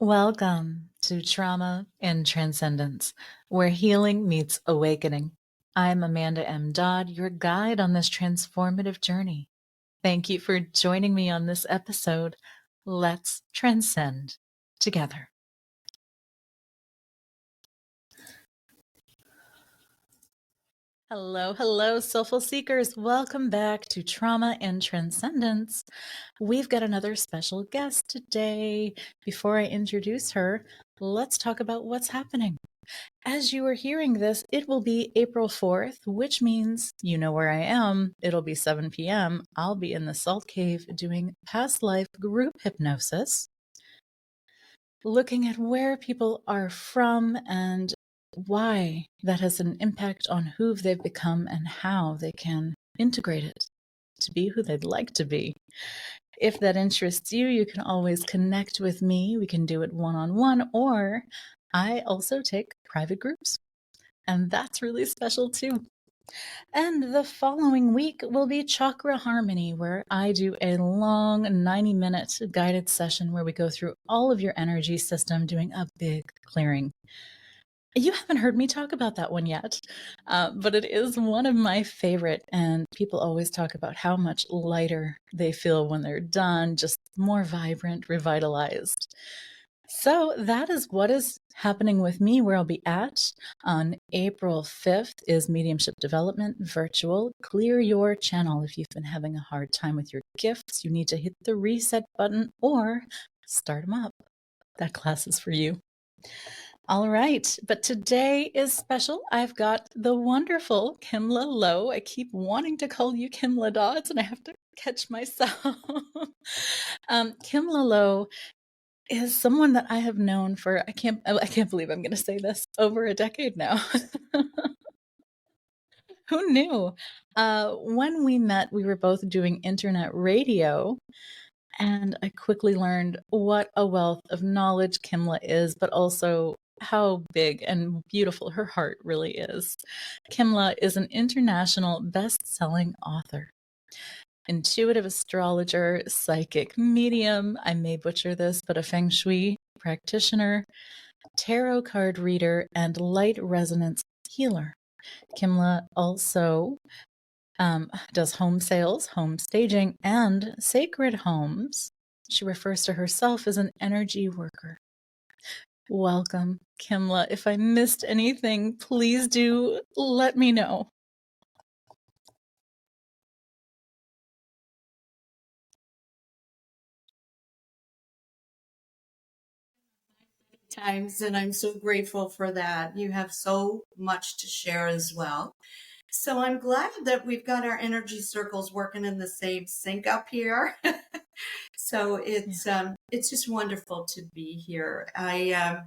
Welcome to Trauma and Transcendence, where healing meets awakening. I'm Amanda M. Dodd, your guide on this transformative journey. Thank you for joining me on this episode. Let's transcend together. Hello, soulful seekers. Welcome back to Trauma and Transcendence. We've got another special guest today. Before I introduce her, let's talk about what's happening. As you are hearing this, it will be April 4th, which means you know where I am. It'll be 7 p.m. I'll be in the Salt Cave doing past life group hypnosis, looking at where people are from and why that has an impact on who they've become and how they can integrate it to be who they'd like to be. If that interests you, you can always connect with me. We can do it one-on-one, or I also take private groups, and that's really special too. And the following week will be Chakra Harmony, where I do a long 90-minute guided session where we go through all of your energy system, doing a big clearing. You haven't heard me talk about that one yet, but it is one of my favorite, and people always talk about how much lighter they feel when they're done, just more vibrant, revitalized. So that is what is happening with me, where I'll be at on April 5th is Mediumship Development Virtual. Clear your channel. If you've been having a hard time with your gifts, you need to hit the reset button or start them up. That class is for you. All right, but today is special. I've got the wonderful Kimla Lowe. I keep wanting to call you Kimla Dodds, and I have to catch myself. Kimla Lowe is someone that I have known for, I can't believe I'm going to say this, over a decade now. Who knew? When we met, we were both doing internet radio, and I quickly learned what a wealth of knowledge Kimla is, but also how big and beautiful her heart really is. Kimla is an international best-selling author, intuitive astrologer, psychic medium, I may butcher this, but a Feng Shui practitioner, tarot card reader, and light resonance healer. Kimla also does home sales, home staging, and sacred homes. She refers to herself as an energy worker. Welcome, Kimla. If I missed anything, please do let me know. Times, and I'm so grateful for that. You have so much to share as well. So I'm glad that we've got our energy circles working in the same sync up here. So it's just wonderful to be here. I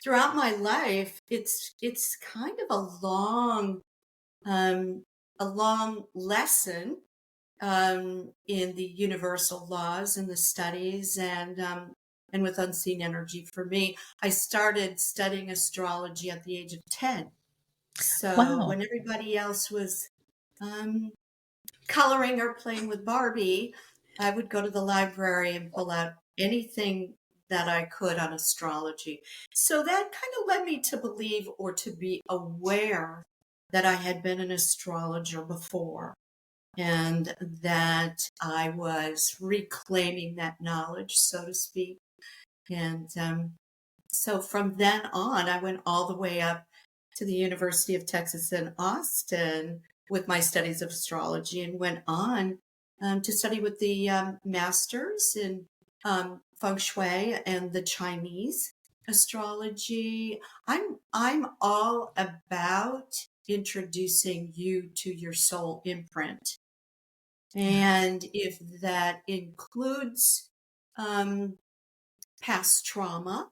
throughout my life, it's kind of a long lesson in the universal laws and the studies and with unseen energy. For me, I started studying astrology at the age of 10. So Wow. when everybody else was coloring or playing with Barbie, I would go to the library and pull out anything that I could on astrology. So that kind of led me to believe or to be aware that I had been an astrologer before and that I was reclaiming that knowledge, so to speak. And so from then on, I went all the way up to the University of Texas in Austin with my studies of astrology and went on to study with the masters in Feng Shui and the Chinese astrology. I'm all about introducing you to your soul imprint. And if that includes past trauma,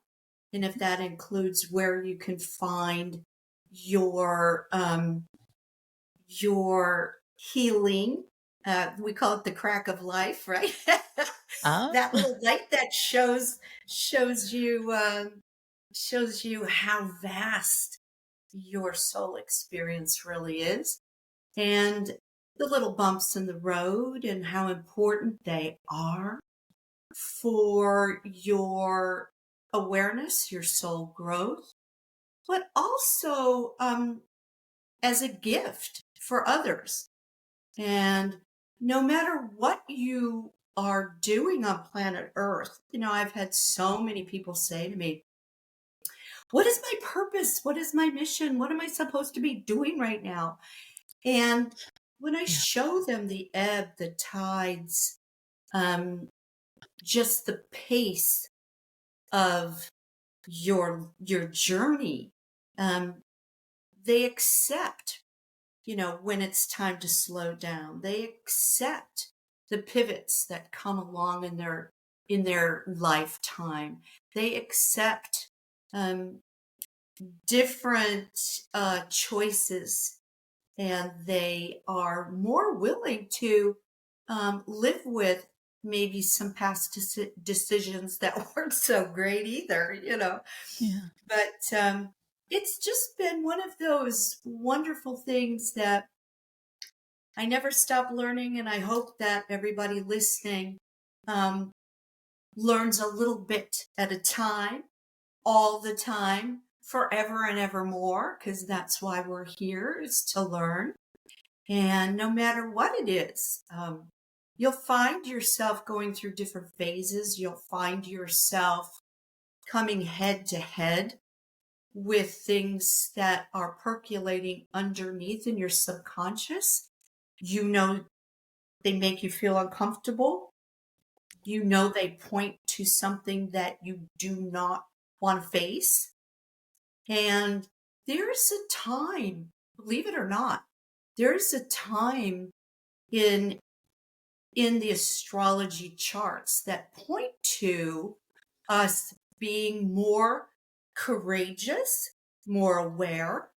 and if that includes where you can find your healing, we call it the crack of life, right? That little light that shows you how vast your soul experience really is, and the little bumps in the road and how important they are for your awareness, your soul growth, but also as a gift for others. And no matter what you are doing on planet Earth, I've had so many people say to me, what is my purpose? What is my mission? What am I supposed to be doing right now? And when I Yeah. show them the ebb, the tides, um, just the pace of your journey, um, they accept, when it's time to slow down. They accept the pivots that come along in their lifetime. They accept um, different choices, and they are more willing to live with maybe some past decisions that weren't so great either. Yeah. But it's just been one of those wonderful things that I never stop learning, and I hope that everybody listening um, learns a little bit at a time, all the time, forever and ever more, because that's why we're here, is to learn. And no matter what it is, you'll find yourself going through different phases. You'll find yourself coming head to head with things that are percolating underneath in your subconscious. They make you feel uncomfortable. They point to something that you do not want to face. And there's a time, believe it or not, there's a time in the astrology charts that point to us being more courageous, more aware,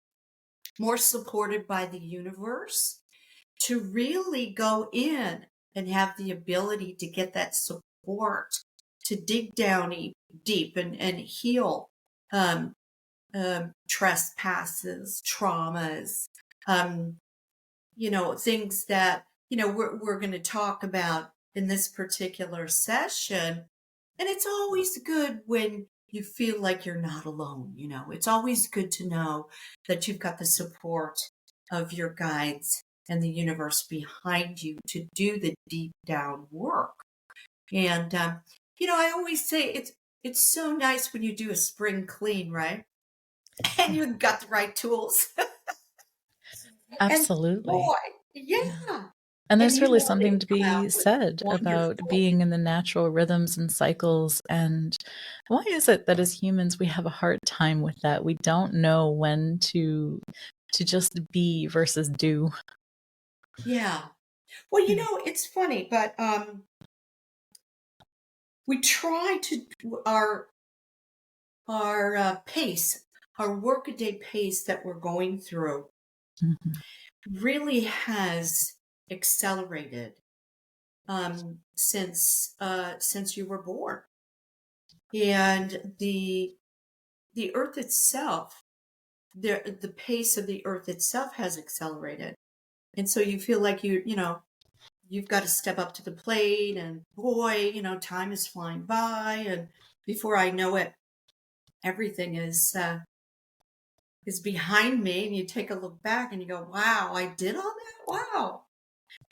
more supported by the universe, to really go in and have the ability to get that support, to dig down deep and heal um, trespasses, traumas, um, things that, we're going to talk about in this particular session. And it's always good when you feel like you're not alone. It's always good to know that you've got the support of your guides and the universe behind you to do the deep down work. And, I always say it's so nice when you do a spring clean, right? And you've got the right tools. And Absolutely. boy, Yeah. yeah. And And there's really they something to come out be with said about wonderful. being in the natural rhythms and cycles. And why is it that as humans we have a hard time with that? We don't know when to just be versus do. Yeah. Well, Yeah. it's funny, but we try to our pace, our workaday pace that we're going through Mhm. really has accelerated since you were born. And the earth itself, the pace of the earth itself has accelerated. And so you feel like you've got to step up to the plate, and boy, time is flying by, and before I know it, everything is behind me, and you take a look back and you go, wow, I did all that. Wow.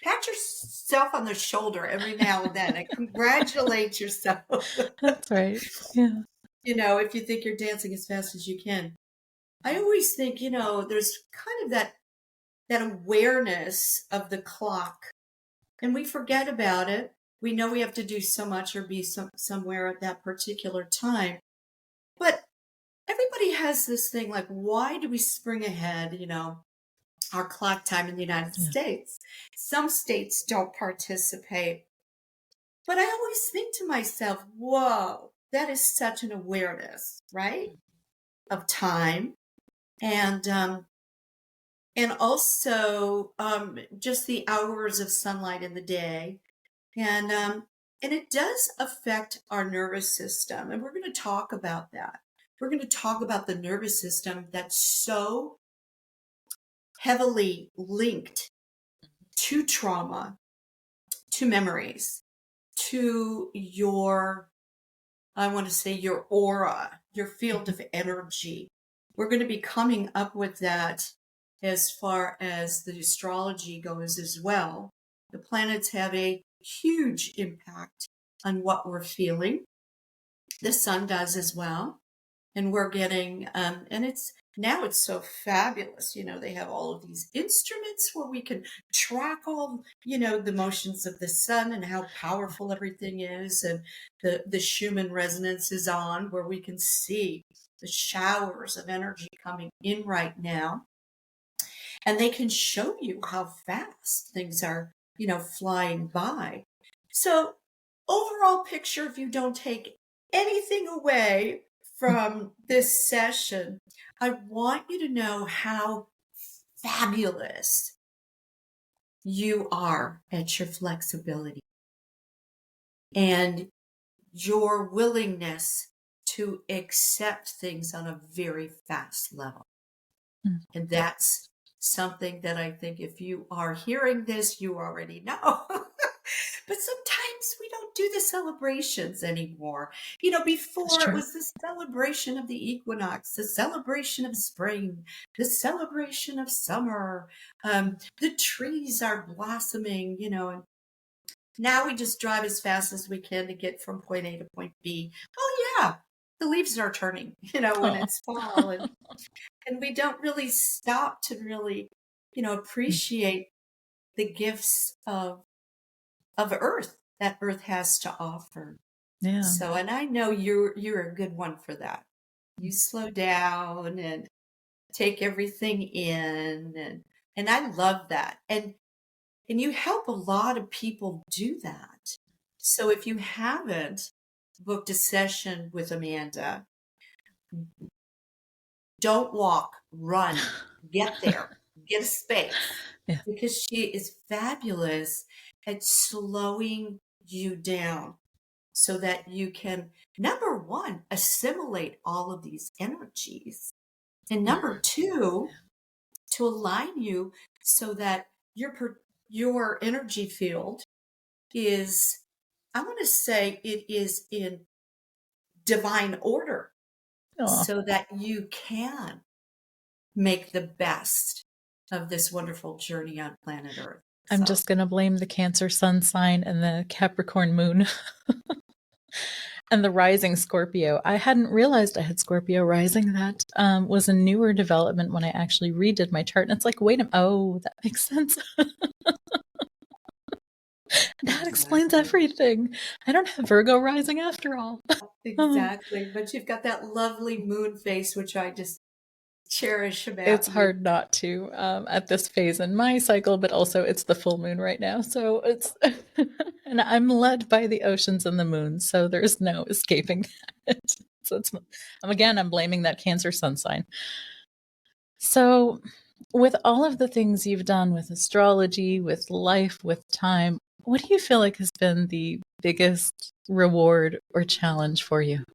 Pat yourself on the shoulder every now and then and congratulate yourself. That's right. Yeah. If you think you're dancing as fast as you can. I always think, there's kind of that awareness of the clock, and we forget about it. We know we have to do so much or be somewhere at that particular time. But everybody has this thing like, why do we spring ahead, our clock time in the United Yeah. States? Some states don't participate. But I always think to myself, whoa, that is such an awareness, right? Of time. And also just the hours of sunlight in the day. And it does affect our nervous system. And we're going to talk about that. We're going to talk about the nervous system that's so heavily linked to trauma, to memories, to your I want to say your aura, your field of energy. We're going to be coming up with that as far as the astrology goes as well. The planets have a huge impact on what we're feeling. The sun does as well. And we're getting, and it's so fabulous. They have all of these instruments where we can track all, the motions of the sun and how powerful everything is. And the Schumann resonance is on, where we can see the showers of energy coming in right now. And they can show you how fast things are, flying by. So overall picture, if you don't take anything away from this session, I want you to know how fabulous you are at your flexibility and your willingness to accept things on a very fast level. And that's something that I think if you are hearing this, you already know. But sometimes we don't do the celebrations anymore. Before it was the celebration of the equinox, the celebration of spring, the celebration of summer. The trees are blossoming, and now we just drive as fast as we can to get from point A to point B. Oh yeah, the leaves are turning, when it's fall. And we don't really stop to really, appreciate the gifts of Earth that Earth has to offer. Yeah. So, and I know you're a good one for that. You slow down and take everything in, and I love that. And you help a lot of people do that. So if you haven't booked a session with Amanda, don't walk, run, get there, get a space. Yeah. Because she is fabulous at slowing you down so that you can, number one, assimilate all of these energies. And number two, to align you so that your energy field is, I want to say it is in divine order. So that you can make the best of this wonderful journey on planet Earth. I'm just going to blame the Cancer sun sign and the Capricorn moon and the rising Scorpio. I hadn't realized I had Scorpio rising. That was a newer development when I actually redid my chart. And it's like, wait a minute. Oh, that makes sense. That explains everything. I don't have Virgo rising after all. Exactly. But you've got that lovely moon face, which I just cherish about It's you. hard not to at this phase in my cycle, but also it's the full moon right now. So it's, and I'm led by the oceans and the moon. So there's no escaping that. So I'm blaming that Cancer sun sign. So with all of the things you've done with astrology, with life, with time, what do you feel like has been the biggest reward or challenge for you?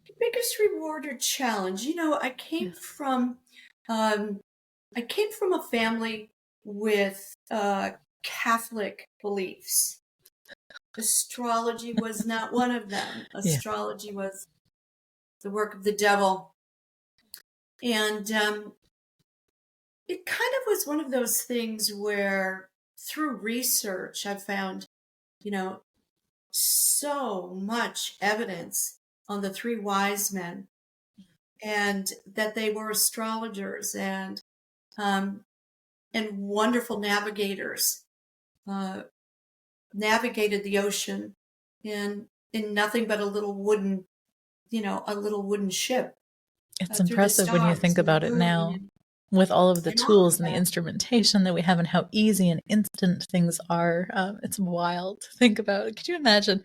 The biggest reward or challenge, I came from a family with Catholic beliefs. Astrology was not one of them. Astrology was the work of the devil. And it kind of was one of those things where through research, I found, so much evidence on the three wise men and that they were astrologers and wonderful navigators, navigated the ocean in nothing but a little wooden ship. It's impressive when you think about it now, with all of the tools and the instrumentation that we have and how easy and instant things are. It's wild to think about. Could you imagine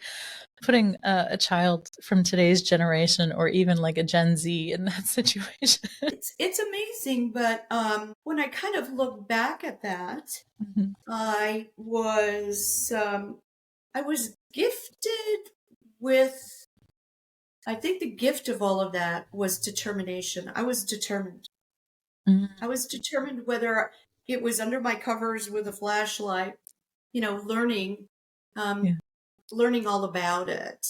putting a child from today's generation or even like a Gen Z in that situation? It's amazing, but when I kind of look back at that, I was gifted with, I think the gift of all of that was determination. I was determined. I was determined whether it was under my covers with a flashlight, learning all about it.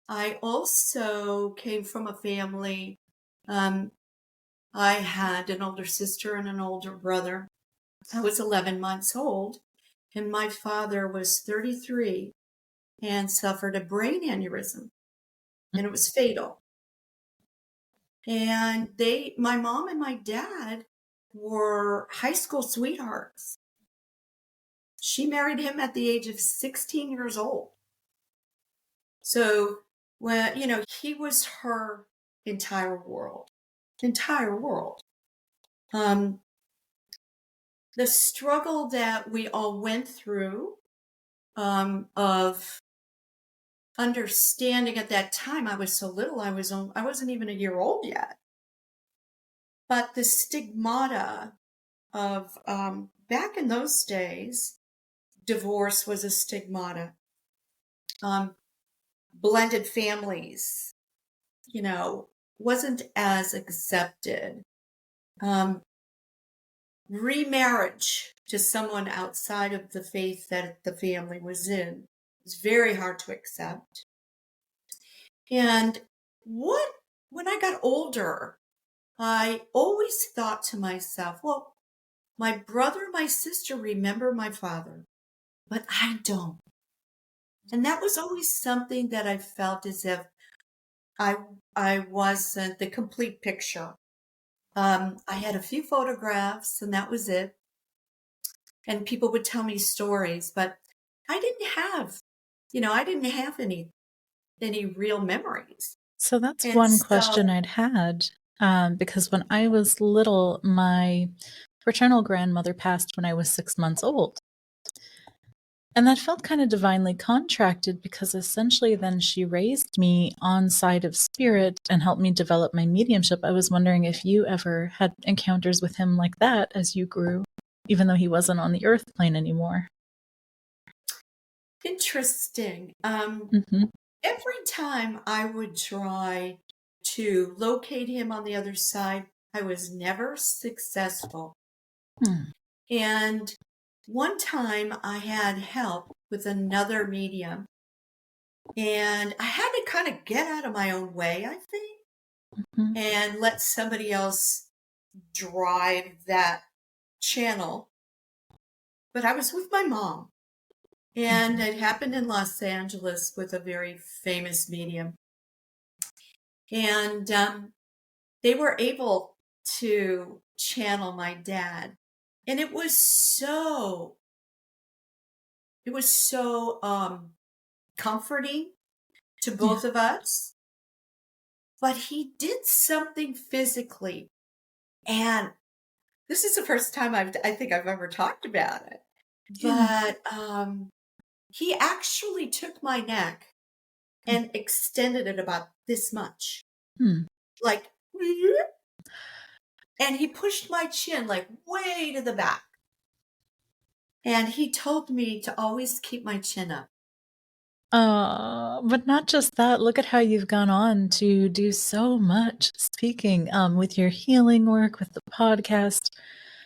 I also came from a family. Um, I had an older sister and an older brother. I was 11 months old, and my father was 33 and suffered a brain aneurysm, and it was fatal. And my mom and my dad were high school sweethearts. She married him at the age of 16 years old. So when, he was her entire world. Um, the struggle that we all went through, of understanding at that time, I was so little, I wasn't even a year old yet. But the stigmata of, back in those days, divorce was a stigmata. Um, Blended families, wasn't as accepted. Um, Remarriage to someone outside of the faith that the family was in was very hard to accept. And what when I got older, I always thought to myself, well, my brother, my sister remember my father, but I don't. And that was always something that I felt as if I I wasn't the complete picture. I had a few photographs and that was it. And people would tell me stories, but I didn't have, I didn't have any real memories. So that's And one question so, I'd had, because when I was little, my paternal grandmother passed when I was 6 months old. And that felt kind of divinely contracted because essentially then she raised me on side of spirit and helped me develop my mediumship. I was wondering if you ever had encounters with him like that as you grew, even though he wasn't on the earth plane anymore. interesting. Mm-hmm. Every time I would try to locate him on the other side, I was never successful. Hmm. And one time I had help with another medium, and I had to kind of get out of my own way, I think, Mm-hmm. and let somebody else drive that channel. But I was with my mom, and it happened in Los Angeles with a very famous medium. And they were able to channel my dad. And it was so comforting to Yeah. both of us. But he did something physically. And this is the first time I think I've ever talked about it. Yeah. But he actually took my neck and extended it about this much. Hmm. Like, and he pushed my chin like way to the back. And he told me to always keep my chin up. But not just that. Look at how you've gone on to do so much speaking, with your healing work, with the podcast.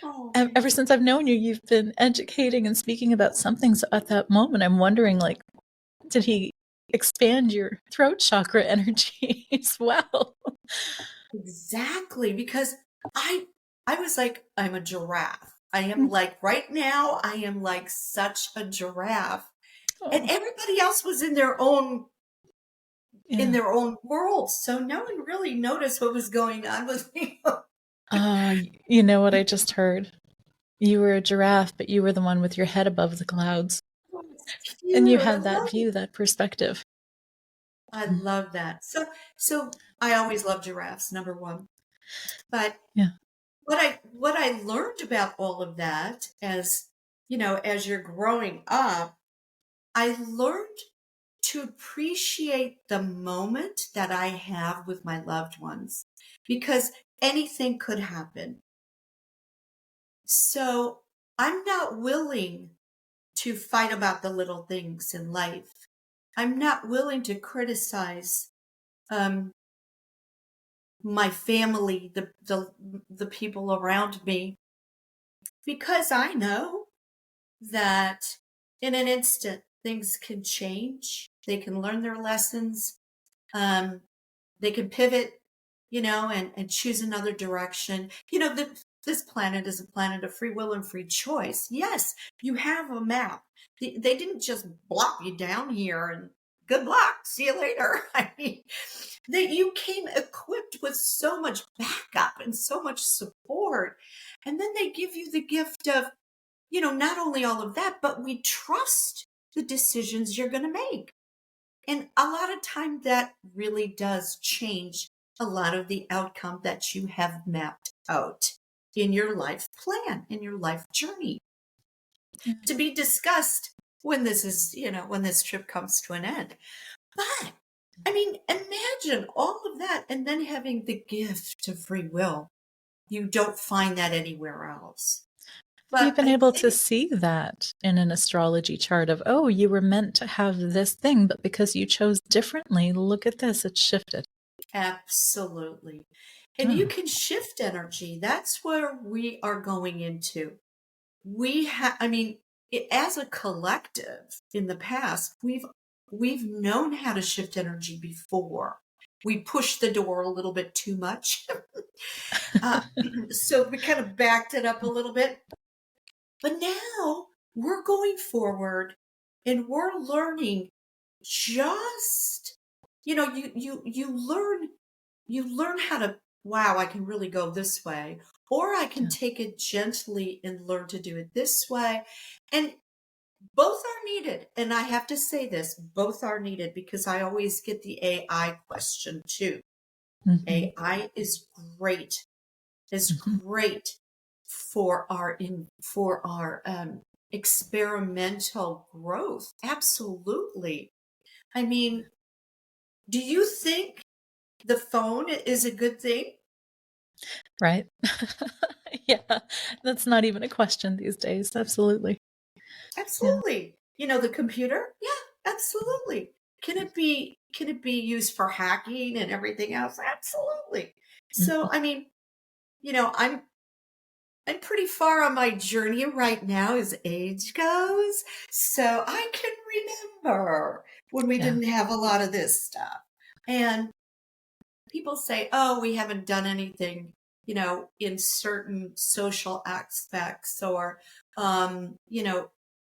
Oh, Ever thank you. since I've known you, you've been educating and speaking about something. So at that moment, I'm wondering, like, did he expand your throat chakra energy as well? Exactly, because I was like, I'm a giraffe. I am like right now, I am like such a giraffe. And Oh, everybody else was in yeah. their own world. So no one really noticed what was going on with me. You know what I just heard? You were a giraffe, but you were the one with your head above the clouds. It's And you cute. had that view, that perspective. I Mm. love that. So I always love giraffes, number one. But Yeah. what I learned about all of that as you're growing up, I learned to appreciate the moment that I have with my loved ones because anything could happen. So I'm not willing to fight about the little things in life. I'm not willing to criticize um, my family, the people around me, because I know that in an instant things can change. They can learn their lessons. Um, they can pivot, and choose another direction. This planet is a planet of free will and free choice. Yes, you have a map. They didn't just plop you down here and good luck. See you later. I mean, that you came equipped with so much backup and so much support. And then they give you the gift of, not only all of that, but we trust the decisions you're going to make. And a lot of time that really does change a lot of the outcome that you have mapped out in your life plan, in your life journey, Yeah. to be discussed when when this trip comes to an end. But I mean, imagine all of that and then having the gift of free will. You don't find that anywhere else. Have you But been I able to think see that in an astrology chart of, oh, you were meant to have this thing, but because you chose differently, look at this, it's shifted. absolutely. And you Oh, can shift energy. That's where we are going into. I mean, as a collective in the past, we've known how to shift energy before. We pushed the door a little bit too much. uh, so we kind of backed it up a little bit. But now we're going forward and we're learning just, you learn how to, wow, I can really go this way, or I can yeah. take it gently and learn to do it this way. And both are needed. And I have to say this, both are needed, because I always get the AI question too. Hmm. AI is Hmm. great for our experimental growth. Absolutely. I mean, do you think the phone is a good thing? Right? Yeah, that's not even a question these days. Absolutely. Yeah. Absolutely. The computer? Yeah, absolutely. Can it be used for hacking and everything else? Absolutely. So, Mhm. I mean, I'm pretty far on my journey right now as age goes. So I can remember when we Yeah. didn't have a lot of this stuff. And people say, oh, we haven't done anything, in certain social aspects, or, you know,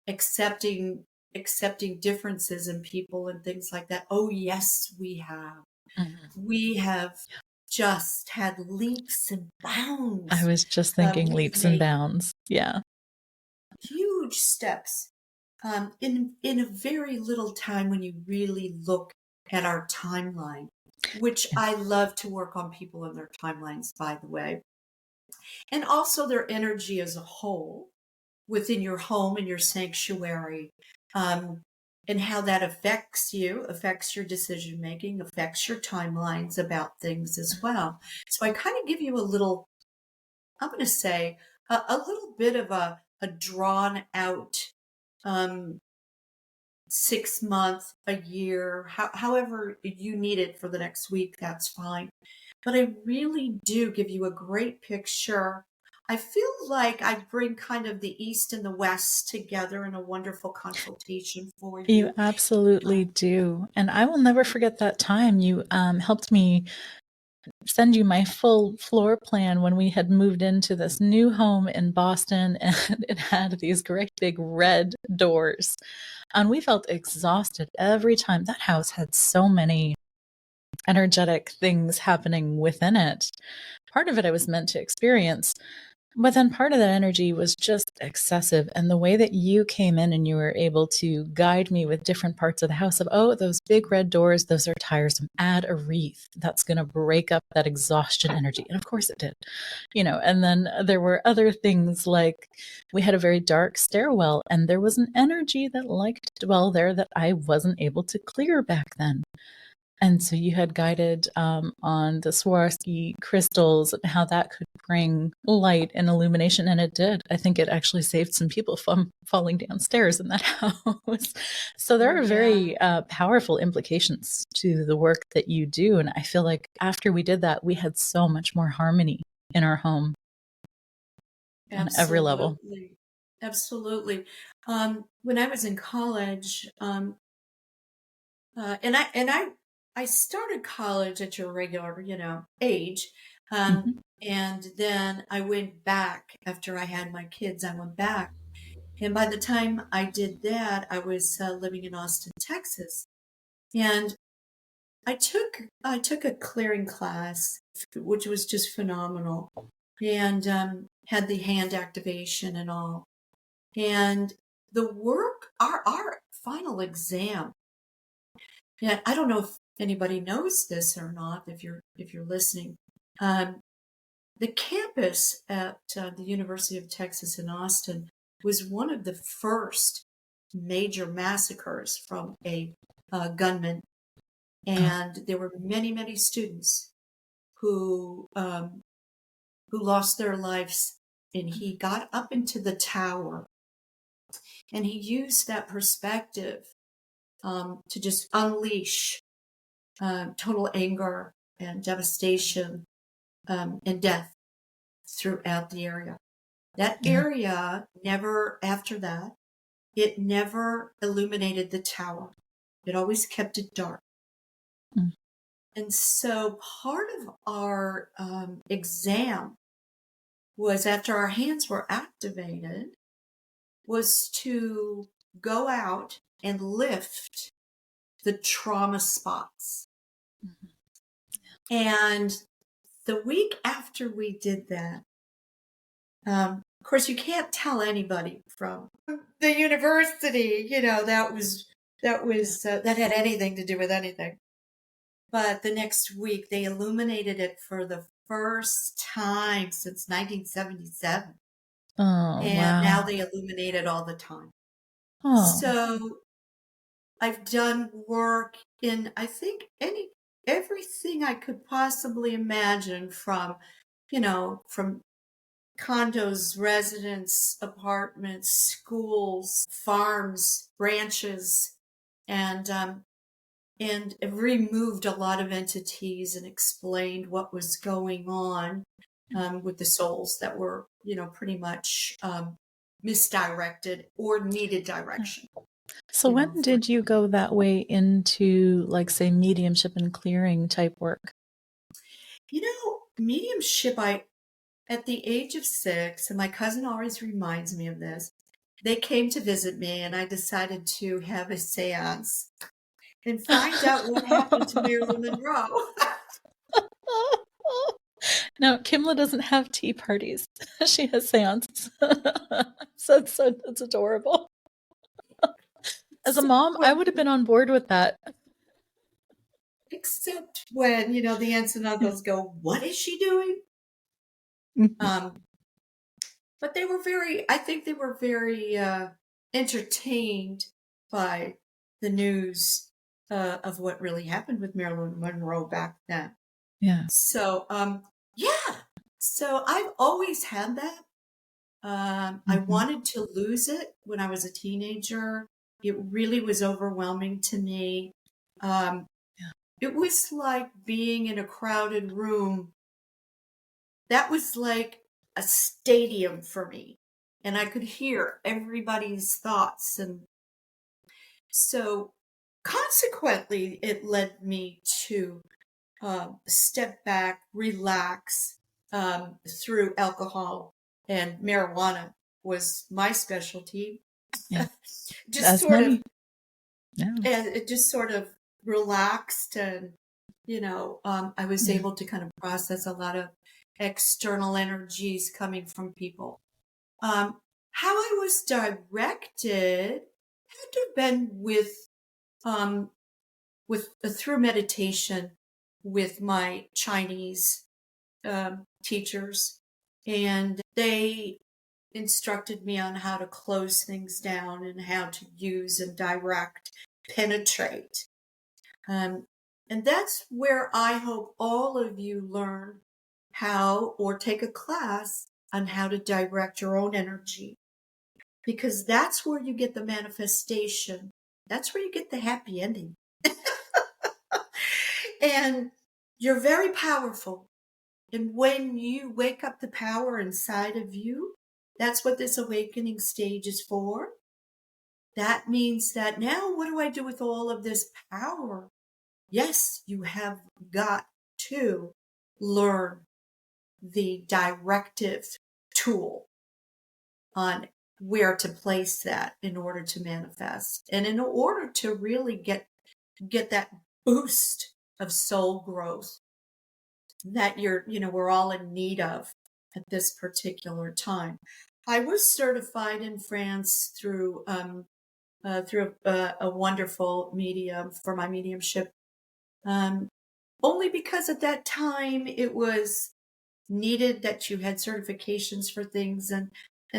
accepting accepting differences in people and things like that. Oh, yes, we have. Mhm. We have just had leaps and I bounds. was just thinking We've leaps and made bounds. Yeah. huge steps in a very little time when you really look at our timeline, which Yeah. I love to work on people and their timelines, by the way, and also their energy as a whole within your home and your sanctuary, um, and how that affects you, affects your decision making, affects your timelines about things as well. So I kind of give you a little, I'm going to say, a little bit of a drawn out, um, 6 month, a year, however you need it for the next week, that's fine. But I really do give you a great picture. I feel like I bring kind of the East and the West together in a wonderful consultation for You you. absolutely Um, do. And I will never forget that time you helped me send you my full floor plan when we had moved into this new home in Boston, and it had these great big red doors. And we felt exhausted every time. That house had so many energetic things happening within it. Part of it I was meant to experience, but then part of that energy was just excessive. And the way that you came in and you were able to guide me with different parts of the house of, oh, those big red doors, those are tiresome. Add a wreath. That's going to break up that exhaustion energy. And of course it did, and then there were other things like we had a very dark stairwell and there was an energy that liked to dwell there that I wasn't able to clear back then. And so you had guided on the Swarovski crystals and how that could bring light and illumination, and it did. I think it actually saved some people from falling downstairs in that house. So oh, there are yeah, very powerful implications to the work that you do, and I feel like after we did that, we had so much more harmony in our home on every level. absolutely. Absolutely. When I was in college, and I I started college at your regular, age. Mhm. And then I went back after I had my kids. I went back. And by the time I did that, I was living in Austin, Texas. And I took a clearing class, which was just phenomenal, and had the hand activation and all. And the work, our final exam. Yeah, I don't know if anybody knows this or not. If you're listening, um, the campus at the University of Texas in Austin was one of the first major massacres from a gunman, Oh, and there were many, many students who lost their lives. And he got up into the tower, and he used that perspective to just unleash total anger and devastation and death throughout the area. That yeah. area never, after that, it never illuminated the tower. It always kept it dark. Mm. And so part of our exam was, after our hands were activated, was to go out and lift the trauma spots. Mhm. And the week after we did that, of course, you can't tell anybody from the university, Yeah. that had anything to do with anything. But the next week, they illuminated it for the first time since 1977, Oh, and now wow. they illuminate it all the time. Oh. So I've done work in, I think, everything I could possibly imagine, from condos, residents, apartments, schools, farms, ranches, and removed a lot of entities and explained what was going on with the souls that were, pretty much misdirected or needed direction. So when For did you go that way into, like, say, mediumship and clearing type work? mediumship. I At the age of 6, and my cousin always reminds me of this, they came to visit me, and I decided to have a seance and find out what happened to Marilyn Monroe. No, Kimla doesn't have tea parties. She has seances. So it's adorable. As a So mom, I when, would have been on board with that. except when, the aunts and Yeah. uncles go, "What is she doing?" Mhm. Um, but I think they were very entertained by the news of what really happened with Marilyn Monroe back then. Yeah. So, yeah. So I've always had that. I Mhm. wanted to lose it when I was a teenager. It really was overwhelming to me. Um, Yeah. it was like being in a crowded room. That was like a stadium for me, and I could hear everybody's thoughts. And so, consequently, it led me to step back, relax through alcohol, and marijuana was my specialty. Yeah. just As sort of, many. Yeah. and it just sort of relaxed, and I was Yeah. able to kind of process a lot of external energies coming from people. Um, how I was directed had to have been um, through meditation with my Chinese teachers, and they instructed me on how to close things down and how to use and direct, penetrate. Um, and that's where I hope all of you learn how, or take a class on how to direct your own energy, because that's where you get the manifestation. That's where you get the happy ending. And you're very powerful. And when you wake up the power inside of you, that's what this awakening stage is for. That means that now, what do I do with all of this power? yes, you have got to learn the directive tool on where to place that in order to manifest. And in order to really get that boost of soul growth that we're all in need of at this particular time. I was certified in France through a wonderful medium for my mediumship, um, only because at that time it was needed that you had certifications for things and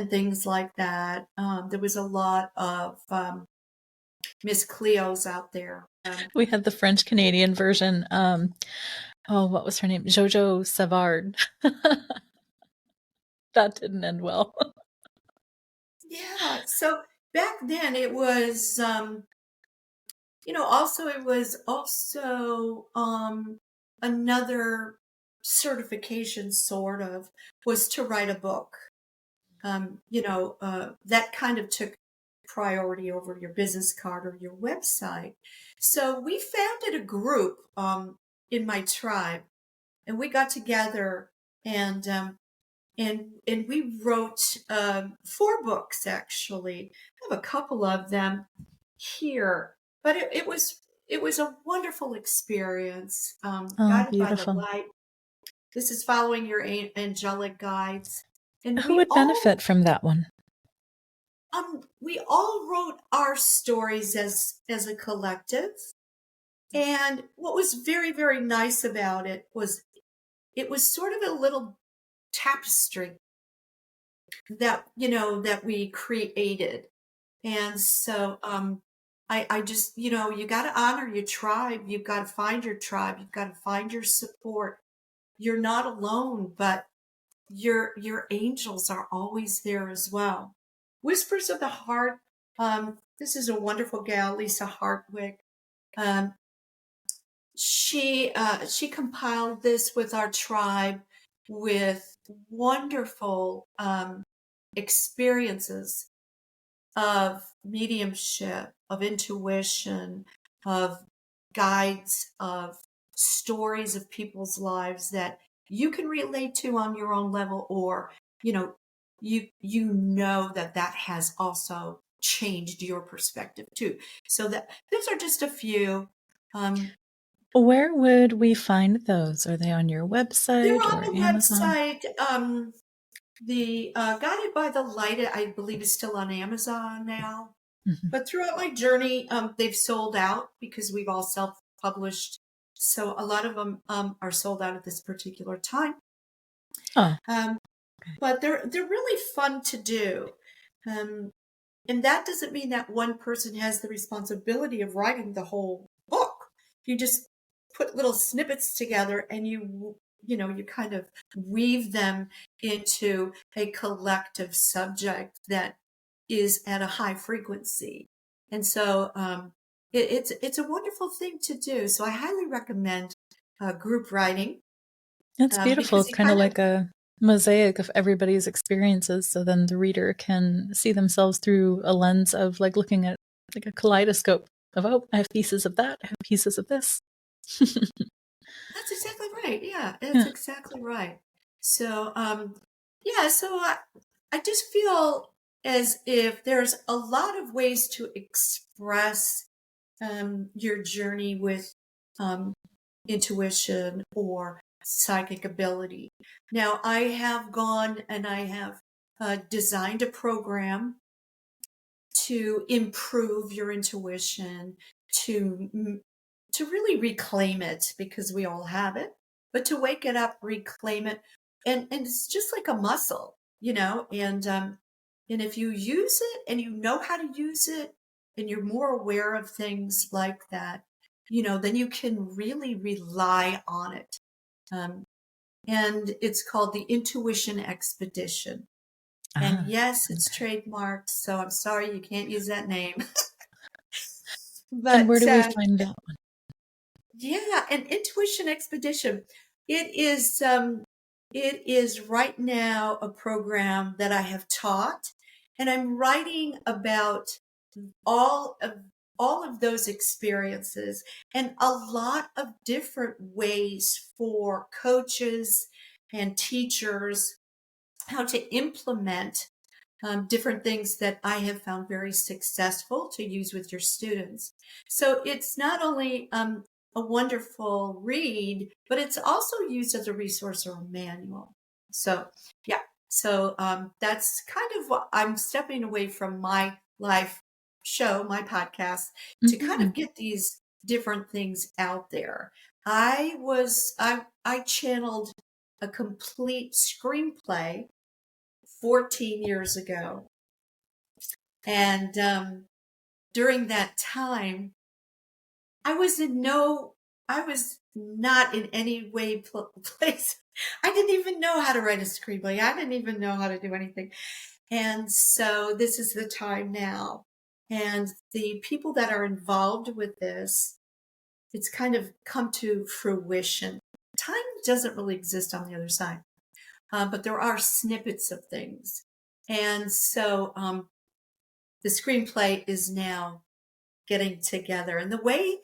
things like that. There was a lot of Miss Cleos out there. We had the French Canadian version. What was her name? Jojo Savard. That didn't end well. Yeah, so back then it was, also it was also another certification sort of was to write a book. That kind of took priority over your business card or your website. So we founded a group in my tribe, and we got together and we wrote 4 books actually. I have a couple of them here, but it was a wonderful experience. Oh, Guided by the beautiful. light. This is following your angelic guides, and Who would benefit from that one? we all wrote our stories as a collective. And what was very, very nice about it was sort of a little tapestry that we created. And so I just, you got to honor your tribe. You've got to find your tribe. You've got to find your support. You're not alone, but your angels are always there as well. Whispers of the Heart. This is a wonderful gal, Lisa Hartwig. Um, she compiled this with our tribe with wonderful experiences of mediumship, of intuition, of guides, of stories of people's lives that you can relate to on your own level, or that has also changed your perspective too. So that those are just a few. Where would we find those? Are they on your They're website on or the Amazon? website. The Guided by the Light, I believe, is still on Amazon now. Mhm. But throughout my journey, they've sold out because we've all self-published. So a lot of them are sold out at this particular time. Oh, Um, okay. but they're really fun to do. Um, and that doesn't mean that one person has the responsibility of writing the whole book. You just put little snippets together and you kind of weave them into a collective subject that is at a high frequency. And so it's a wonderful thing to do. So I highly recommend group writing It's beautiful. because It's you kind of kind of like a mosaic of everybody's experiences. So then the reader can see themselves through a lens of like looking at like a kaleidoscope of, oh, I have pieces of that. I have pieces of this. That's exactly right. Yeah, that's Yeah. exactly right. So, yeah, so I just feel as if there's a lot of ways to express your journey with um, intuition or psychic ability. Now, I have gone and I have designed a program to improve your intuition, to to really reclaim it because we all have it, but to wake it up, reclaim it, and it's just like a muscle, and if you use it and you know how to use it, and you're more aware of things like that, then you can really rely on it. Um, and it's called the Intuition Expedition. And Ah, yes, it's okay. trademarked, so I'm sorry you can't use that name. And where But do we find that one? yeah, an Intuition Expedition. It is right now a program that I have taught, and I'm writing about all of all of those experiences and a lot of different ways for coaches and teachers how to implement different things that I have found very successful to use with your students. So it's not only a wonderful read, but it's also used as a resource or a manual. So, yeah. So that's kind of what I'm stepping away from my live show, my podcast, to kind Mhm. of get these different things out there. I channeled a complete screenplay 14 years ago. And during that time, I was I was not in any way place. I didn't even know how to write a screenplay. I didn't even know how to do anything. And so this is the time now. And the people that are involved with this, it's kind of come to fruition. Time doesn't really exist on the other side, but there are snippets of things. And so the screenplay is now getting together. And the way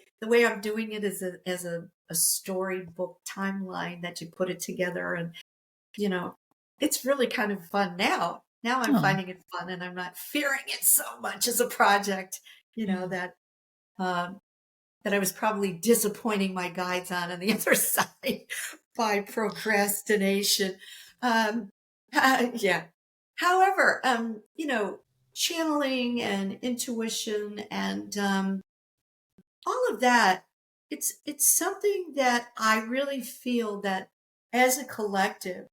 I'm doing it is as a storybook timeline that you put it together. And, you know, it's really kind of fun now. Now I'm Oh, finding it fun and I'm not fearing it so much as a project, um, that I was probably disappointing my guides on the other side by procrastination. Um, yeah. However, channeling and intuition and all of that, it's something that I really feel that as a collective,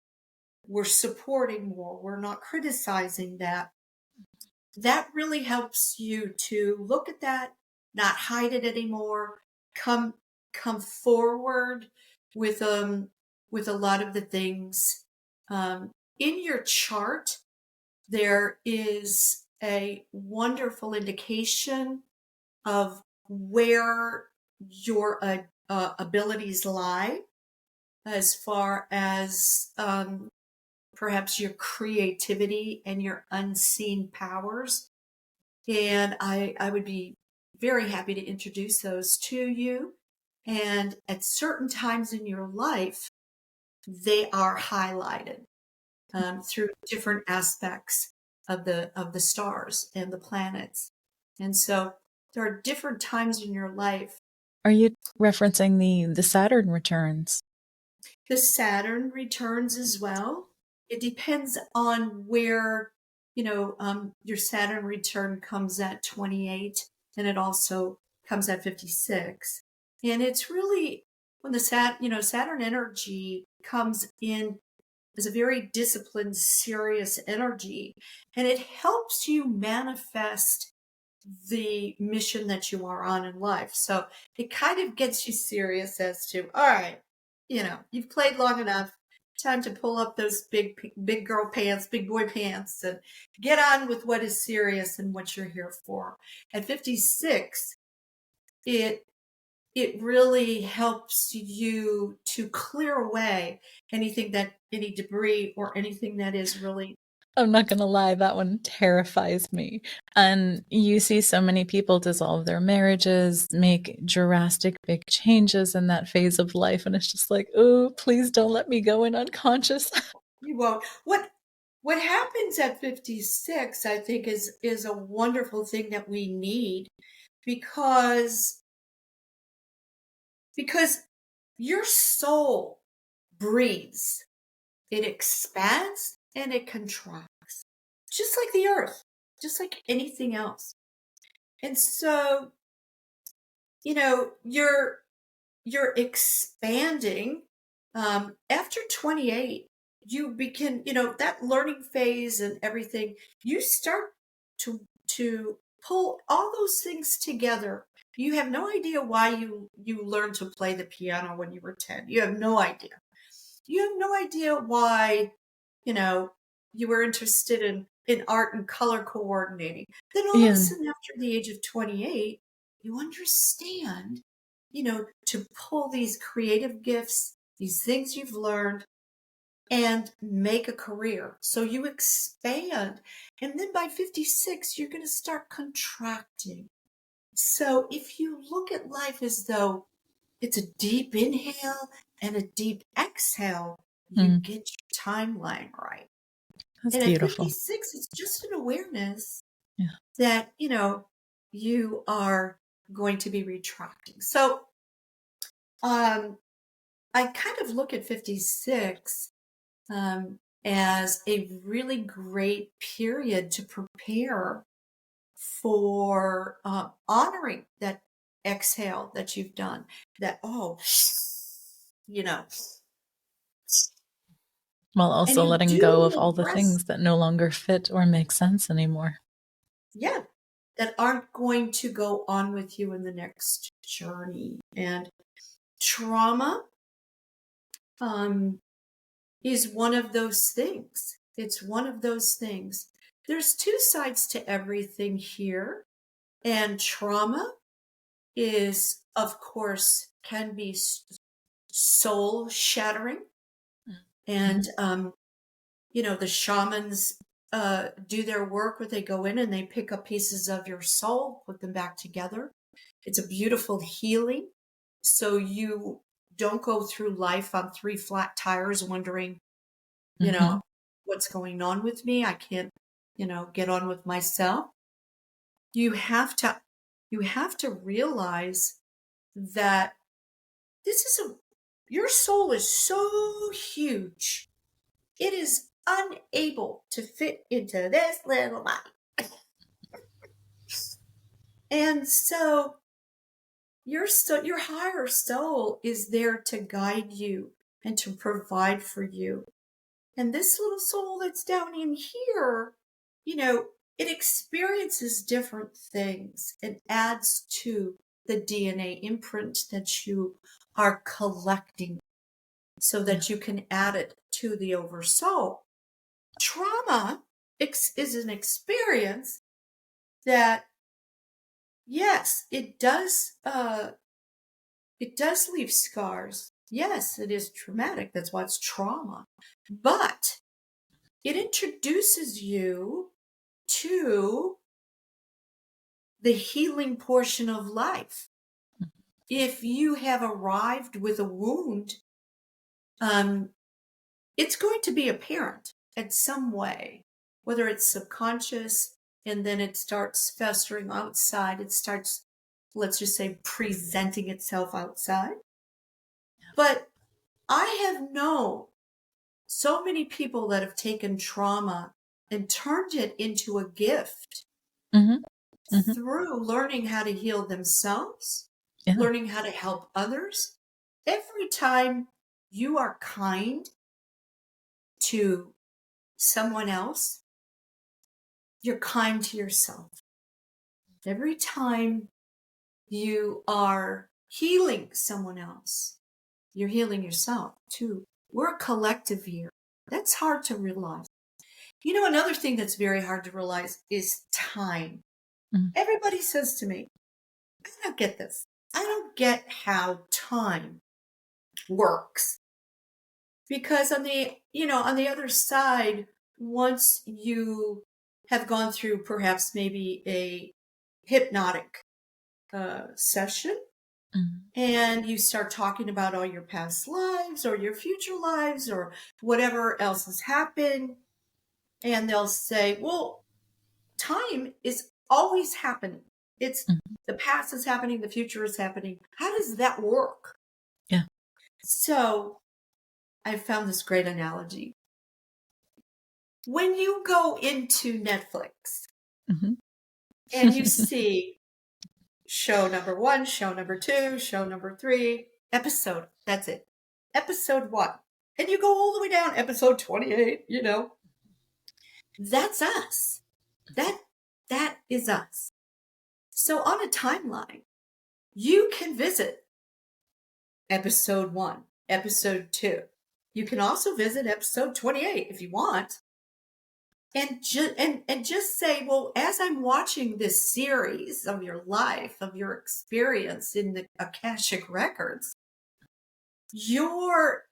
we're supporting more. We're not criticizing that. That really helps you to look at that, not hide it anymore, come come forward with with a lot of the things. In your chart, there is a wonderful indication of where your abilities lie as far as perhaps your creativity and your unseen powers. And I would be very happy to introduce those to you. And at certain times in your life, they are highlighted through different aspects of the stars and the planets. And so there are different times in your life. are you referencing the Saturn returns? The Saturn returns as well. It depends on where, your Saturn return comes at 28 and it also comes at 56. And it's really when Saturn energy comes in as a very disciplined, serious energy, and it helps you manifest the mission that you are on in life. So it kind of gets you serious as to, all right, you've played long enough. Time to pull up those big girl pants, big boy pants, and get on with what is serious and what you're here for. At 56, it it really helps you to clear away any debris or anything that is really. I'm not gonna lie, that one terrifies me. And you see so many people dissolve their marriages, make drastic big changes in that phase of life, and it's just like, oh, please don't let me go in unconscious. You won't. What happens at 56, I think, is a wonderful thing that we need because because your soul breathes. It expands and it contracts, just like the earth, just like anything else. And so, you're expanding. After 28, you begin, that learning phase and everything. You start to pull all those things together. You have no idea why you learned to play the piano when you were 10. You have no idea. You have no idea why, you know, you were interested in art and color coordinating. Then all of a Yeah. sudden, after the age of 28, you understand, to pull these creative gifts, these things you've learned, and make a career. So you expand. And then by 56, you're going to start contracting. So if you look at life as though it's a deep inhale and a deep exhale, you Mm, get your timeline right. that's And at beautiful. 56, it's just an awareness Yeah. that, you are going to be retracting. So um, I kind of look at 56 as a really great period to prepare for honoring that exhale that you've done. That, oh, you know, While and also you letting do go of little all the breaths, things that no longer fit or make sense anymore. yeah, that aren't going to go on with you in the next journey. And trauma um, is one of those things. It's one of those things. There's two sides to everything here. And trauma is, of course, can be soul shattering. And, Mhm. the shamans do their work where they go in and they pick up pieces of your soul, put them back together. It's a beautiful healing. So you don't go through life on three flat tires wondering, you know, Mhm. what's going on with me. I can't, get on with myself. You have to you have to realize that this is a your soul is so huge. It is unable to fit into this little body. And so your higher soul is there to guide you and to provide for you. And this little soul that's down in here, you know, it experiences different things and adds to the DNA imprint that you are collecting so Yeah. that you can add it to the oversoul. Trauma is an experience that, yes, it does leave scars. Yes, it is traumatic. That's why it's trauma. But it introduces you to the healing portion of life. If you have arrived with a wound, um, it's going to be apparent in some way, whether it's subconscious and then it starts festering outside. It starts, let's just say, presenting itself outside. But I have known so many people that have taken trauma and turned it into a gift Mhm. Mhm. through learning how to heal themselves, Yeah. learning how to help others. Every time you are kind to someone else, you're kind to yourself. Every time you are healing someone else, you're healing yourself too. We're a collective here. That's hard to realize. Another thing that's very hard to realize is time. Mm. Everybody says to me, I don't get this. I don't get how time works. Because on the other side, once you have gone through perhaps maybe a hypnotic session Mhm. and you start talking about all your past lives or your future lives or whatever else has happened, and they'll say, well, time is always happening. It's Mhm. the past is happening, the future is happening. How does that work? Yeah. So I found this great analogy. When you go into Netflix Mhm. and you see show number one, show number two, show number three, episode, that's it. Episode one. And you go all the way down, episode 28, that's us. That is us. So on a timeline, you can visit episode one, episode two. You can also visit episode 28 if you want. And just say, well, as I'm watching this series of your life, of your experience in the Akashic records, you're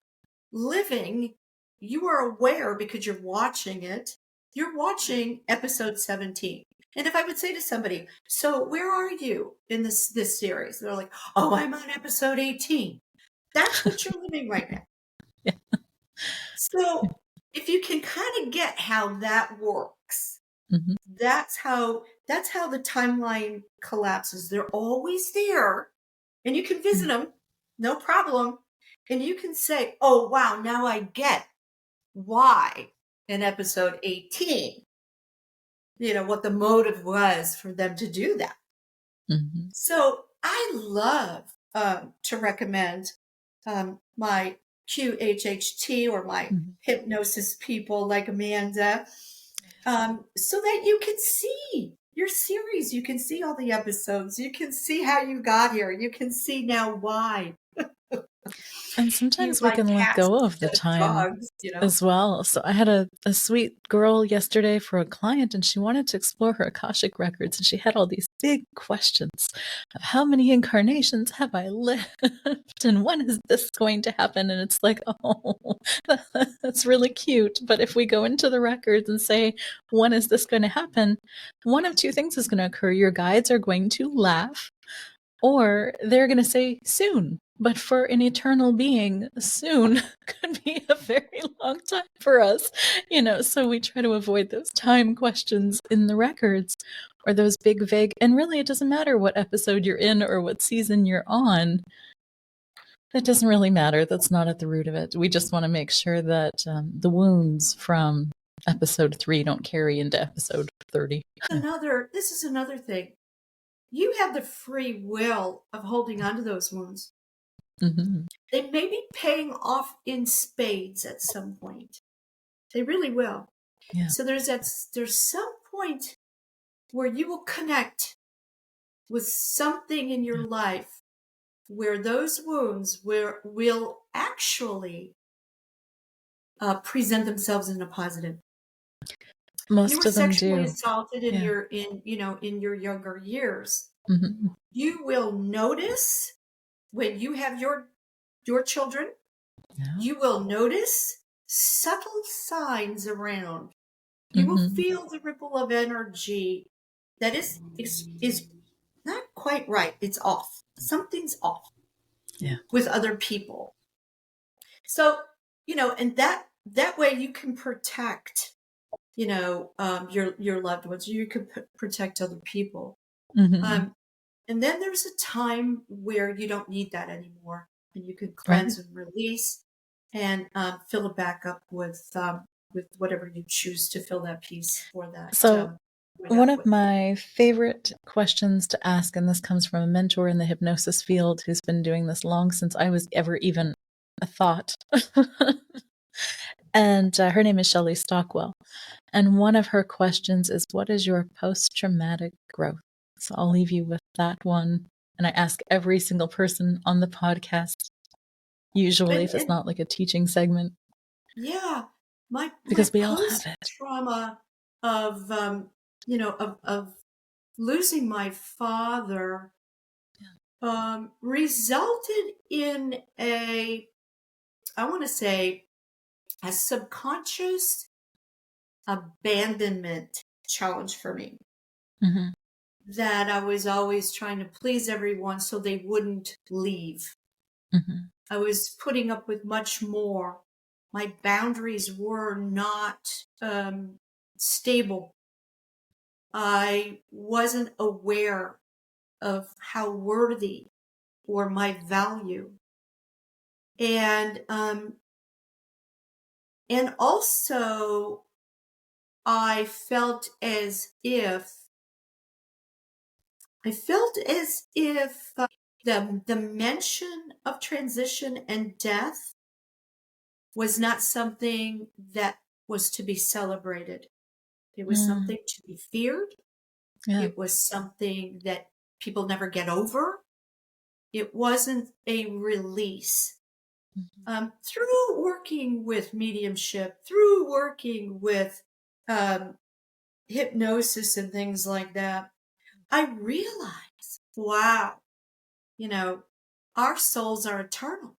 living, you are aware because you're watching it. You're watching episode 17. And if I would say to somebody, so where are you in this series? They're like, oh, I'm on episode 18. That's what you're living right now. Yeah. So if you can kind of get how that works, Mm-hmm. that's how the timeline collapses. They're always there, and you can visit them, no problem. And you can say, oh, wow, now I get why in episode 18, what the motive was for them to do that. Mm-hmm. So I love to recommend my QHHT or my Mm-hmm. hypnosis people like Amanda, so that you can see your series. You can see all the episodes. You can see how you got here. You can see now why And you sometimes we like can let cats go of the instead of time dogs. as well. So I had a sweet girl yesterday for a client, and she wanted to explore her Akashic records, and she had all these big questions of how many incarnations have I lived, and when is this going to happen? And it's like, oh, that's really cute. But if we go into the records and say, when is this going to happen? One of two things is going to occur. Your guides are going to laugh, or they're going to say soon. But for an eternal being, soon could be a very long time for us, so we try to avoid those time questions in the records or those big vague, and really it doesn't matter what episode you're in or what season you're on. That doesn't really matter. That's not at the root of it. We just want to make sure that the wounds from episode 3 don't carry into episode 30. This is another thing. You have the free will of holding on to those wounds. Mm-hmm. They may be paying off in spades at some point. They really will. Yeah. So there's some point where you will connect with something in your life where those wounds will actually present themselves in a positive. Most You were of them sexually do. assaulted in Yeah. in your younger years. Mm-hmm. You will notice when you have your children, Yeah. you will notice subtle signs around. You will Mm-hmm. feel the ripple of energy that is not quite right. It's off. Something's off. Yeah. With other people. So, and that way you can protect, your loved ones. You can protect other people. Mm-hmm. And then there's a time where you don't need that anymore, and you can Right. cleanse and release, and fill it back up with whatever you choose to fill that piece for that. So one of my favorite questions to ask, and this comes from a mentor in the hypnosis field who's been doing this long since I was ever even a thought. And her name is Shelley Stockwell. And one of her questions is, what is your post-traumatic growth? So I'll leave you with that one. And I ask every single person on the podcast, usually if it's not like a teaching segment. Yeah. Because we all have it. Trauma of, of losing my father resulted in I want to say, a subconscious abandonment challenge for me. Mm-hmm. That I was always trying to please everyone so they wouldn't leave. Mm-hmm. I was putting up with much more. My boundaries were not stable. I wasn't aware of how worthy or my value. And also I felt as if the mention of transition and death was not something that was to be celebrated. It was something to be feared. Yeah. It was something that people never get over. It wasn't a release. Through working with mediumship, through working with hypnosis and things like that, I realized, wow, our souls are eternal.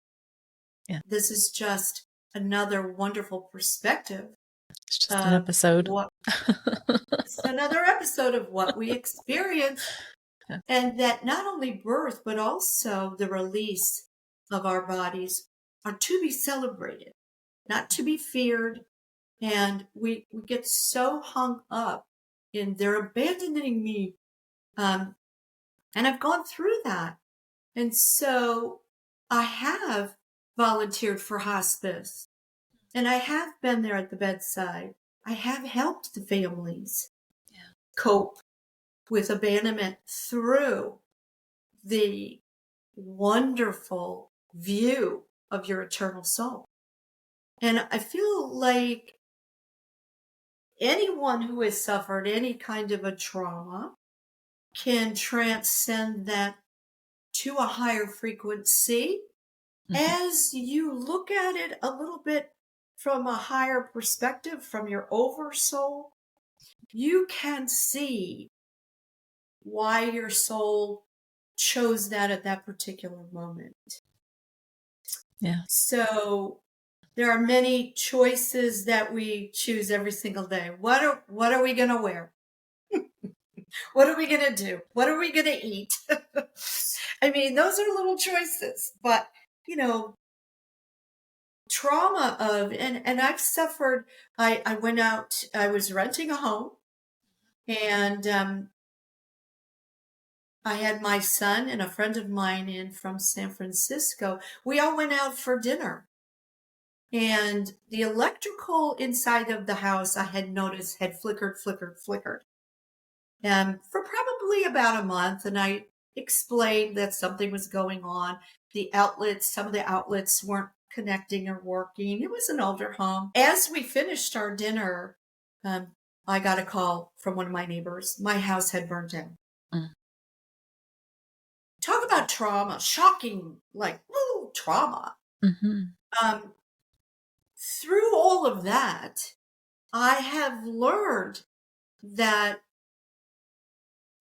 Yeah. This is just another wonderful perspective It's just an of episode. what it's another episode of what we experience, Yeah. and that not only birth, but also the release of our bodies are to be celebrated, not to be feared. And we get so hung up in they're abandoning me. And I've gone through that. And so I have volunteered for hospice, and I have been there at the bedside. I have helped the families Yeah. cope with abandonment through the wonderful view of your eternal soul. And I feel like anyone who has suffered any kind of a trauma can transcend that to a higher frequency Mhm. as you look at it a little bit from a higher perspective, from your oversoul. You can see why your soul chose that at that particular moment. Yeah. So there are many choices that we choose every single day. What are we going to wear? What are we going to do? What are we going to eat? I mean, those are little choices, but you know, trauma of, and I've suffered, I went out, I was renting a home, and I had my son and a friend of mine in from San Francisco. We all went out for dinner. And the electrical inside of the house, I had noticed, had flickered for probably about a month. And I explained that something was going on. Some of the outlets weren't connecting or working. It was an older home. As we finished our dinner, I got a call from one of my neighbors. My house had burned down. Mm. Talk about trauma, shocking, like, woo, trauma. Mhm. Um, through all of that, I have learned that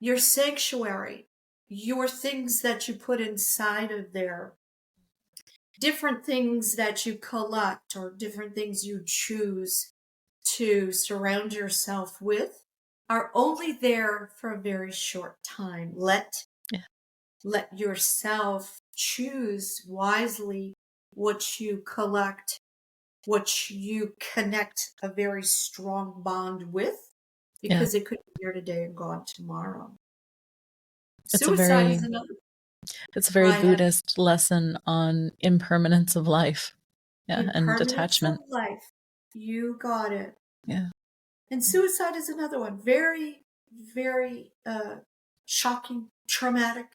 your sanctuary, your things that you put inside of there, different things that you collect or different things you choose to surround yourself with are only there for a very short time. Yeah. Let yourself choose wisely what you collect, what you connect a very strong bond with, Yeah. because it could be here today and gone tomorrow. It's a Suicide is very another. it's a very I have Buddhist lesson on impermanence of life. Yeah, and impermanence of detachment. life. You got it. Yeah. And suicide is another one. Very, very shocking, traumatic,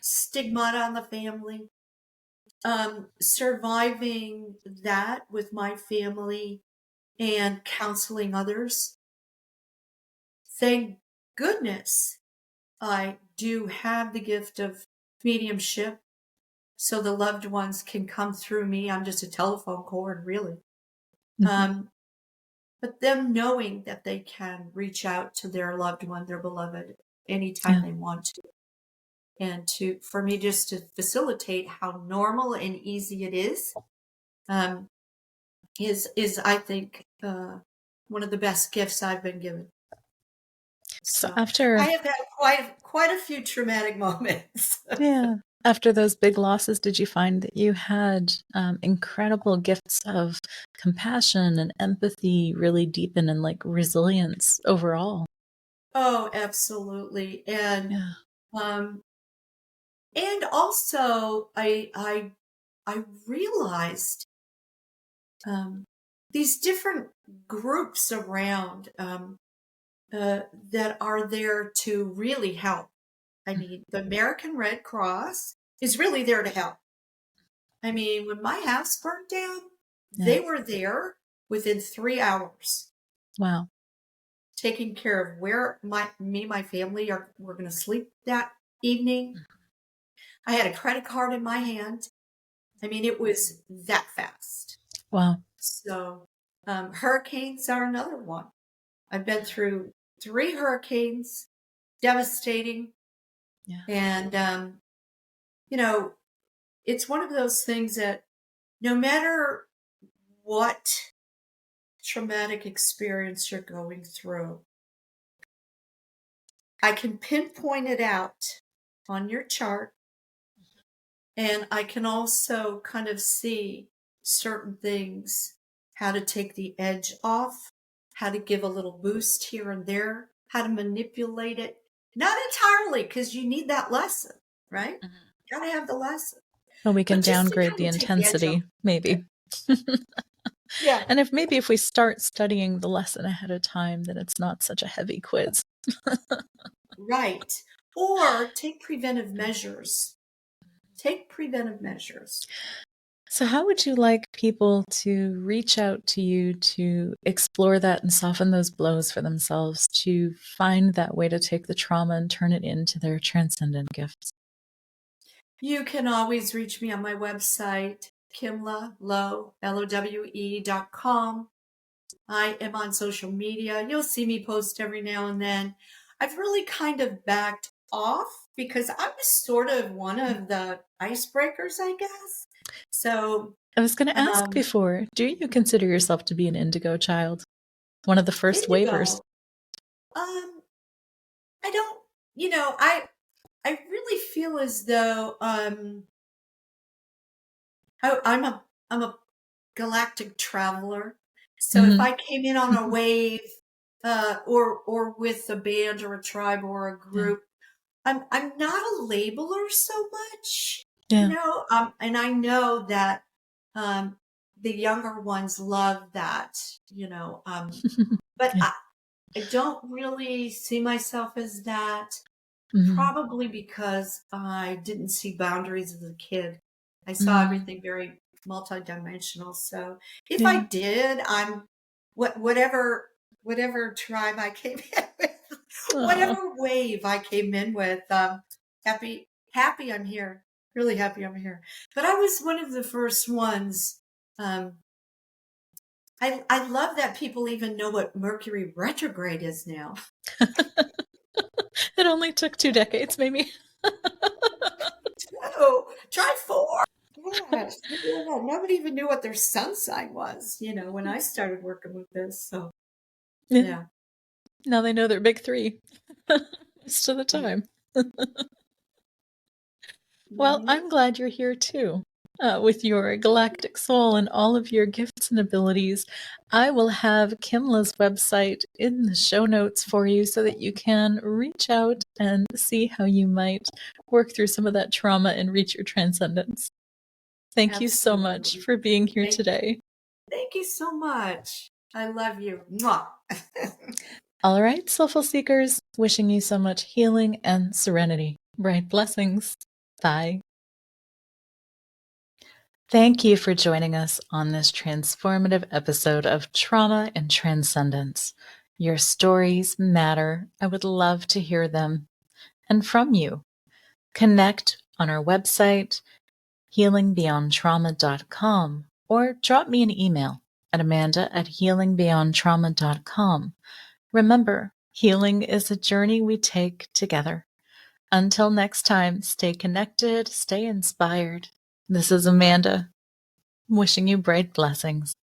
stigmata on the family. Surviving that with my family and counseling others. Thank goodness I do have the gift of mediumship, so the loved ones can come through me. I'm just a telephone cord, really. Mhm. Um, but them knowing that they can reach out to their loved one, their beloved, anytime Yeah. they want to. And for me just to facilitate how normal and easy it um, is I think one of the best gifts I've been given. So So I after have had quite a few traumatic moments. yeah, after those big losses, did you find that you had incredible gifts of compassion and empathy really deepen and like resilience overall? Oh, absolutely. Yeah. Um, and also I realized these different groups around that are there to really help. I mean, the American Red Cross is really there to help. I mean, when my house burnt down, Yeah. they were there within 3 hours, Wow. taking care of where my family were going to sleep that evening. I had a credit card in my hand. I mean, it was that fast. Wow. So, hurricanes are another one. I've been through 3 hurricanes, devastating. Yeah. And, you know, it's one of those things that no matter what traumatic experience you're going through. I can pinpoint it out on your chart, and I can also kind of see certain things, how to take the edge off, how to give a little boost here and there, how to manipulate it. Not entirely, because you need that lesson, right? You got to have the lesson. Well, we can But just to downgrade kind the of take the edge off. intensity, maybe. Yeah. And if we start studying the lesson ahead of time, then it's not such a heavy quiz. Right. Or take preventive measures. Take preventive measures. So how would you like people to reach out to you to explore that and soften those blows for themselves, to find that way to take the trauma and turn it into their transcendent gifts? You can always reach me on my website, Kimla Lowe, LOWE.com. I am on social media. You'll see me post every now and then. I've really kind of backed off because I was sort of one of the icebreakers, I guess. So, I was going to ask before, do you consider yourself to be an indigo child? One of the first waivers? indigo. I don't, I really feel as though I'm a galactic traveler. So if I came in on a wave, or with a band or a tribe or a group, I'm not a labeler so much, Yeah. and I know that the younger ones love that, but Yeah. I don't really see myself as that. Probably because I didn't see boundaries as a kid. I saw everything very multidimensional. So if I Yeah. did, I'm whatever tribe I came in with, whatever wave I came in with, happy I'm here. Really happy I'm here. But I was one of the first ones. I love that people even know what Mercury retrograde is now. It only took 2 decades, maybe. Oh, try 4. Yes. Yeah, nobody even knew what their sun sign was, when I started working with this. So, yeah. Now they know their big 3 most of the time. Well, I'm glad you're here too, with your galactic soul and all of your gifts and abilities. I will have Kimla's website in the show notes for you so that you can reach out and see how you might work through some of that trauma and reach your transcendence. Thank you so much Absolutely. for being here today. Thank you so much. I love you. Mwah. All right, soulful seekers, wishing you so much healing and serenity. Bright blessings. Bye. Thank you for joining us on this transformative episode of Trauma and Transcendence. Your stories matter. I would love to hear them and from you. Connect on our website, healingbeyondtrauma.com, or drop me an email at amanda@healingbeyondtrauma.com. Remember, healing is a journey we take together. Until next time, stay connected, stay inspired. This is Amanda, wishing you bright blessings.